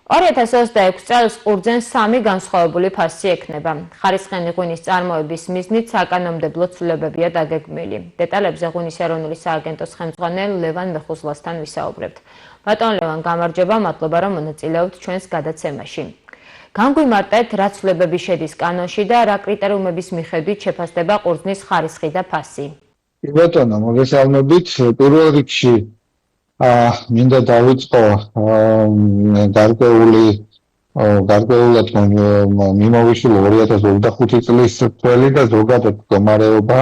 2026 წელს ყურძენს 3 განსხვავებული ფასი ექნება. ხარისხენი ღვინის წარმოების მიზნით საკანონმდებლო ცვლილებებია დაგეგმილი. დეტალებზე ღვინის ეროვნული სააგენტოს ხელმძღვანელ ლევან მეხუზლასთან ვისაუბრებთ. ბატონ ლევან, გამარჯობა, მადლობა რომ მონაწილეობთ ჩვენს გადაცემაში. განგვიმარტეთ, რა ცვლილებები შედის კანონში და რა კრიტერიუმების მიხედვით შეფასდება ყურძნის ხარისხი და ფასი. ბატონო, მოგესალმებით. პირველ რიგში მინდა დავიწყო გარკვეულად მიმოვისული 2025 წლის თველი და ზოგადად მდგომარეობა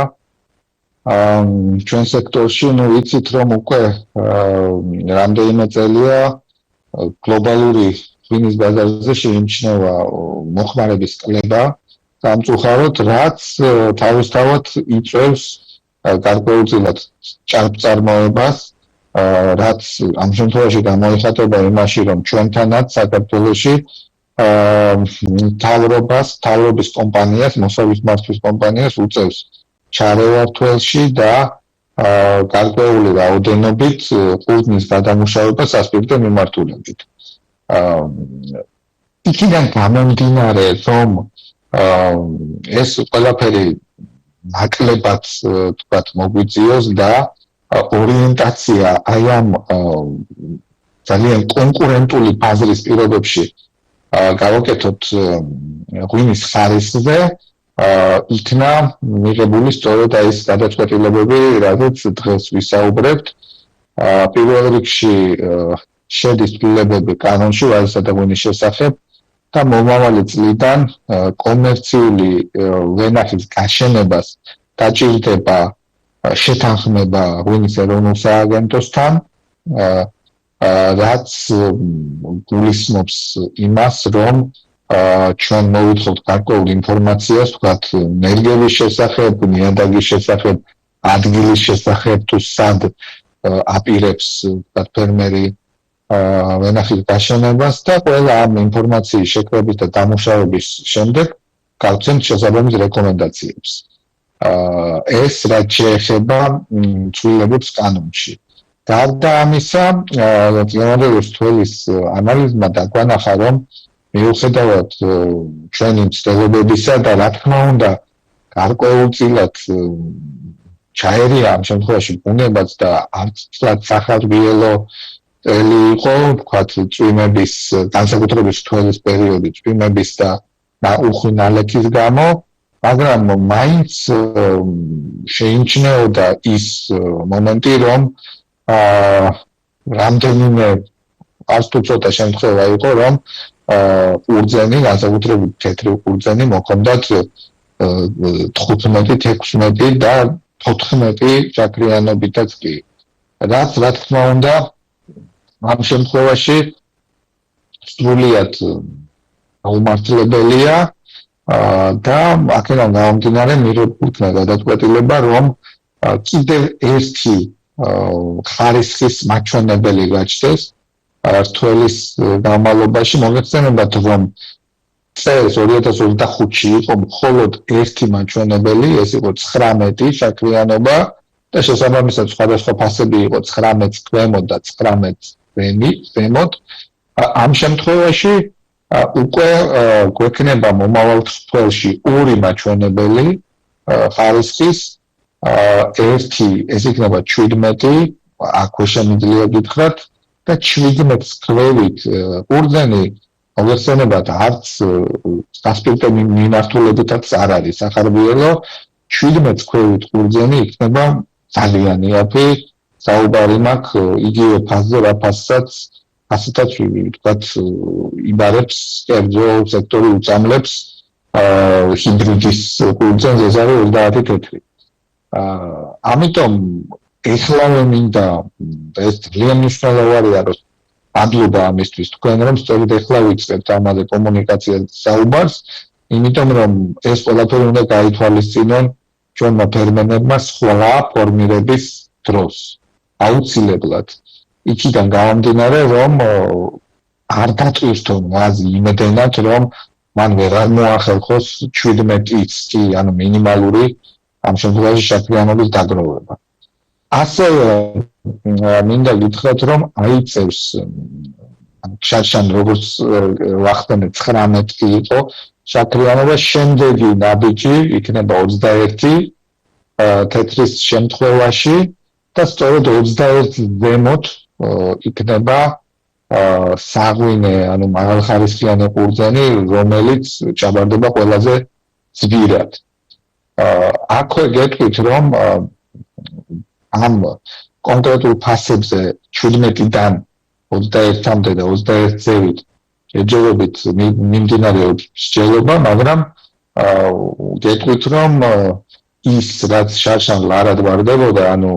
ჩვენ სექტორში, ვიცით რომ უკვე რამდენიმე წელია გლობალური ღვინის ბაზარზე შეიმჩნევა მოხმარების კლება, სამწუხაროდ, რაც თავისთავად იწვევს გარკვეულწილად ჭარბწარმოებას, რაც ამ შემთხვევაში გამოიხატება იმაში, რომ ჩვენთანაც საქართველოში მთავრობის კომპანიას, მოსავის მართვის კომპანიას უწევს ჩარევართველში და გარკვეული რაოდენობით ყურძნის გადამუშავება სასპირტო მიმართულებით. იქიდან გამომდინარე, რომ ეს ყველაფერი ნაკლებად თქვათ მოგვიწიოს და ორიენტაცია აი ამ ძალიან კონკურენტული ბაზრის პირობებში გავაკეთოთ ღვინის ხარისხზე, იქნა მიღებული სწორედ აი ეს გადაწყვეტილებები, რადგან დღეს ვისაუბრებთ. პირველ რიგში შედის ცვლილებები კანონში ვარისა და ღვინის შესახებ და მომავალი წლიდან კომერციული ვენახის გაშენებას დაჭირდება შეთანხმება ღვინის ეროვნულ სააგენტოსთან, რაც გულისხმობს იმას, რომ ჩვენ მოვითხოთ გარკვეულ ინფორმაციას, თქვათ, ნერგების შესახებ, ნიადაგის შესახებ, ადგილის შესახებ, თუ სად აპირებს ფერმერი ვენახის გაშენებას და ყველა ამ ინფორმაციის შეკრების და დამუშავების შემდეგ გავცემთ შესაბამის რეკომენდაციებს. ეს რაც შეეხება ცვლილებებს კანონში. გარდა ამისა, წინააღმდეგობის თვალის ანალიზმა დაგვანახა, რომ მიუხედავად ჩვენი მცდელობებისა და რა თქმა უნდა გარკვეულწილად ჩაერია ამ შემთხვევაში ბუნებაც და არც სახარბიელო წელი იყო, ვთქვათ, წვიმების განსაკუთრებით თვალის პერიოდი წვიმების და უხვი ნალექის გამო, მაგრამ მაინც შეიმჩნეოდა ის მომენტი, რომ რამდენიმე არც თუ ცოტა შემთხვევა იყო, რომ ყურძენი, განსაკუთრებით თეთრი ყურძენი მოხდათ 15, 16 და 14 ჭაქრიანობითაც კი. რაც რა თქმა უნდა ამ შემთხვევაში სრულიად აუმართლებელია და აქედან გამომდინარე მიღებულა გადაწყვეტილება, რომ კიდევ ერთი ხარისხის მაჩვენებელი გაჩნდეს რთველის განმავლობაში. მოგეხსენებათ, რომ წელს 2025-ში იყო მხოლოდ ერთი მაჩვენებელი, ეს იყო 19 ჭაქრიანობა და შესაბამისად სხვადასხვა ფასები იყო 19 ქვემოთ და 19 ზემოთ. ამ შემთხვევაში უკვე გვექნება მომავალ თვალში ორი მაჩვენებელი ხარისხის, ერთი ეს იქნება 17, აქვე შემიძლია გითხრათ და 17 ქვევით ყურძენი მოგეხსენებათ, არც სასპირტო მიმართულებითაც არ არის სახარბიელო, 17 ქვევით ყურძენი იქნება ძალიან იაფი, საუბარი მაქვს იგივე ფასზე, რა ფასსაც ასეთაც ვთქვათ იბარებს კერძო სექტორი უწამლებს ჰიბრიდის ყურძენს, ეს არის 30 თეთრი. ამიტომ ეხლავე მინდა ეს ძალიან მნიშვნელოვანია, რომ მადლობა ამისთვის თქვენ, რომ სწორედ ეხლა ვიწყებთ ამაზე კომუნიკაციას საუბარს, იმიტომ რომ ეს ყველაფერი უნდა გაითვალისწინონ ჩვენმა ფერმერებმა სხვა ფორმირების დროს. აუცილებლად იქიდან გამომდინარე, რომ არ დაწვირთონ ვაზი იმედენად, რომ მან ვეღარ მოახერხოს 17-იც კი, ანუ მინიმალური ამ შემთხვევაში ჭაქრიანობის დაგროვება. ასევე მინდა გითხრათ, რომ აიწევს შარშან როგორც ვახტენებ 19 კი იყო შაქრიანობა, შემდეგი ნაბიჯი იქნება 21 თეთრის შემთხვევაში და სწორედ 21 ზემოთ იქნება საღვინე, ანუ მაღალხარისხიანი ყურძენი, რომელიც ჩაბარდება ყველაზე ძვირად. აქვე გეტყვით, რომ ამ კონკრეტულ ფასებზე 17-დან 21-მდე და 21 ზევით შეჯერებით მიმდინარეობს მსჯელობა, მაგრამ გეტყვით, რომ ის რაც შარშან ლარად ვარდებოდა, ანუ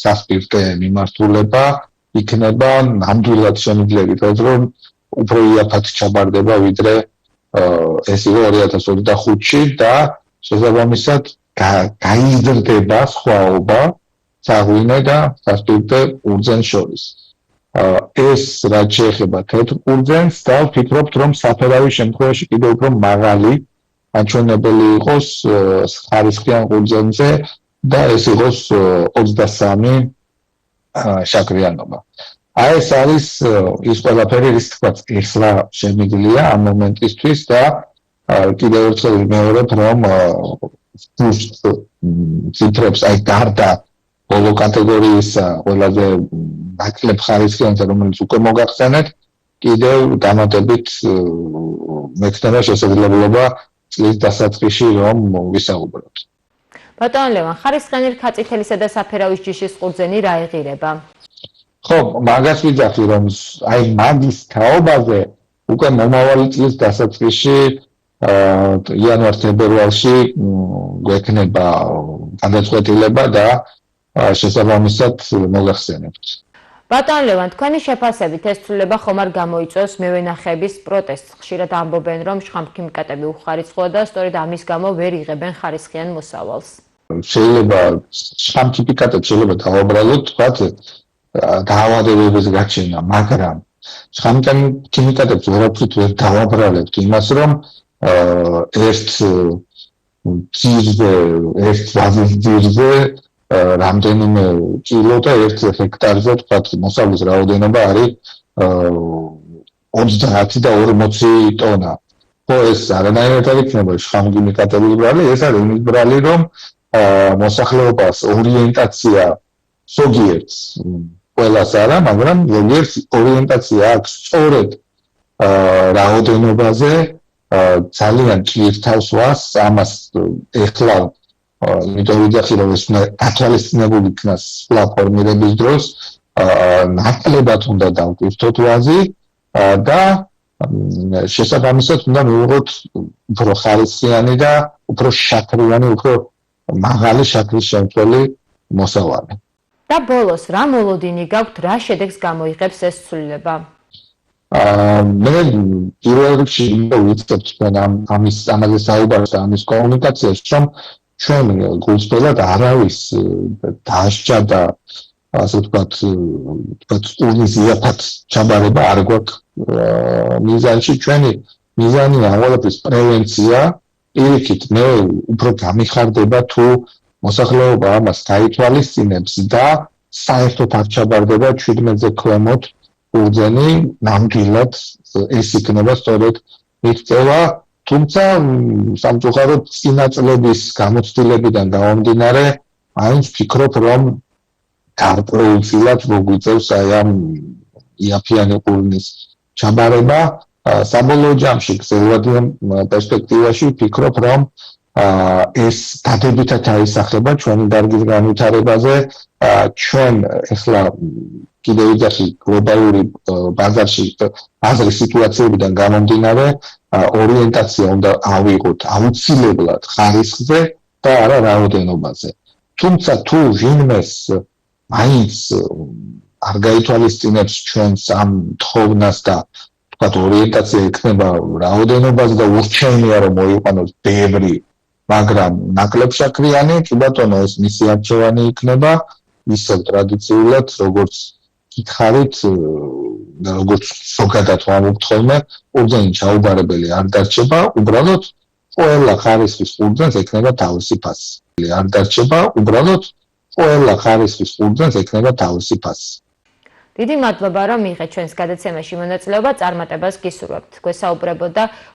სასპირტე მიმართულება იქნება ნამდვილად შემიძლებით, რომ უფრო იაფად ჩაბარდება, ვიდრე ეს იყო 2025-ში და შესაბამისად გაიზრდება სხვაობა საღვინე და სასპირტე ყურძენს შორის. ეს რაც შეეხება თეთრ ყურძენს და ვფიქრობთ, რომ საფერავის შემთხვევაში კიდევ უფრო მაღალი აჩვენებელი იყოს ხარისხიან ყურძენზე და ეს იყოს 23 შაქრიანობა. ეს არის ის ყველაფერი, რის თქმა ეხლა შემიძლია ამ მომენტისთვის და კიდევ ერთხელ ვიმეორებ, რომ ციფრებს აი გარდა ბოლო კატეგორიისა ყველაზე ნაკლებ ხარისხიანზე, რომელიც უკვე მოგახსენეთ, კიდევ დამატებით მექნება შესაძლებლობა წლის დასაწყისში რომ ვისაუბროთ. ბატონ ლევან, ხარისხიანი რქაწითელისა და საფერავის ჯიშის ყურძენი რა ეღირება? ხო, მაგას ვიძახი, რომ აი მაგის თაობაზე უკვე მომავალი წლის დასაწყისში იანვარ-თებერვალში გვექნება გადაწყვეტილება და შესაბამისად მოგახსენებთ. ბატონ ლევან, თქვენი შეფასებით ეს ცვლილება ხომ არ გამოიწვევს მევენახეების პროტესტს? ხშირად ამბობენ, რომ შხამქიმიკატები უხარისხოა და სწორედ ამის გამო ვერ იღებენ ხარისხიან მოსავალს. შეიძლება შხამქიმიკატებს შეიძლება დავაბრალოთ, თქვათ დაავადებების გაჩენა, მაგრამ შხამქიმიკატებს ვერაფრით ვერ დავაბრალებთ იმას, რომ ერთ ვაზის ძირზე რამდენიმე კილო და 1 ჰექტარზე თქვათ მოსავლის რაოდენობა არის 30 და 40 ტონა. ხო, ეს არანაირად არ იქნება შხამქიმიკატების ბრალი, ეს არის იმის ბრალი, რომ მოსახლეობას ორიენტაცია ზოგიერთს ყველას არა, მაგრამ ზოგიერთს ორიენტაცია აქვს სწორედ რაოდენობაზე ძალიან ჭირთავს ვას ამას ეხლა იმიტომ ვიძახი რომ ეს გათვალისწინებული იქნას პლატფორმირების დროს ნაკლებად უნდა დავკვირთოთ ვაზი და შესაბამისად უნდა მივიღოთ უფრო ხარისხიანი და უფრო შაქრიანი, უფრო მაღალი შაქრის შემცველი მოსავალი. და ბოლოს რა მოლოდინი გაქვთ, რა შედეგს გამოიღებს ეს ცვლილება? მე პირველ რიგში ვიცით ამაზე საუბარს და ამის კომუნიკაციაში, რომ ჩვენ გულწრფელად არავის დასჯა და ასე ვთქვათ ურნის იაფად ჩაბარება არ გვაქვს მიზანში. ჩვენი მიზანია ყოველთვის პრევენცია. პირიქით მე უფრო გამიხარდება თუ მოსახლეობა ამას დაითვალისწინებს და საერთოდ არ ჩაბარდება 17-ზე ქვემოთ ყურძენი, ნამდვილად ეს იქნება სწორედ მიღწევა. თუმცა სამწუხაროდ წინა წლების გამოცდილებიდან გამომდინარე, მაინც ვფიქრობ, რომ გარკვეულწილად მოგვიწევს აი ამ იაფიანი ყურძნის ჩაბარება. საბოლოო ჯამში გრძელვადიან პერსპექტივაში ვფიქრობ, რომ ეს დადებითად აისახება ჩვენი დარგის განვითარებაზე. ჩვენ ახლა კიდევ ვიძახი გლობალური ბაზრის სიტუაციებიდან გამომდინარე, ორიენტაცია უნდა ავიღოთ აუცილებლად ხარისხზე და არა რაოდენობაზე. თუმცა თუ ვინმეს მაინც არ გაითვალისწინებს ჩვენს ამ თხოვნას და თქვათ ორიენტაცია იქნება რაოდენობაზე და ურჩევნია რომ მოიყვანოს ბევრი, მაგრამ ნაკლებ შაქრიანი, კი ბატონო, ეს მისი არჩევანი იქნება, ისევ ტრადიციულად, როგორც გითხარით და როგორც ზოგადად ვამბობთ ხოლმე, ყურძენი ჩაუბარებელი არ დარჩება, უბრალოდ ყველა ხარისხის ყურძენს ექნება თავისი ფასი. არ დარჩება, უბრალოდ ყველა ხარისხის ყურძენს ექნება თავისი ფასი. დიდი მადლობა, რომ მიიღეთ ჩვენს გადაცემაში მონაწილეობა, წარმატებას გისურვებთ. გვესაუბრებოდა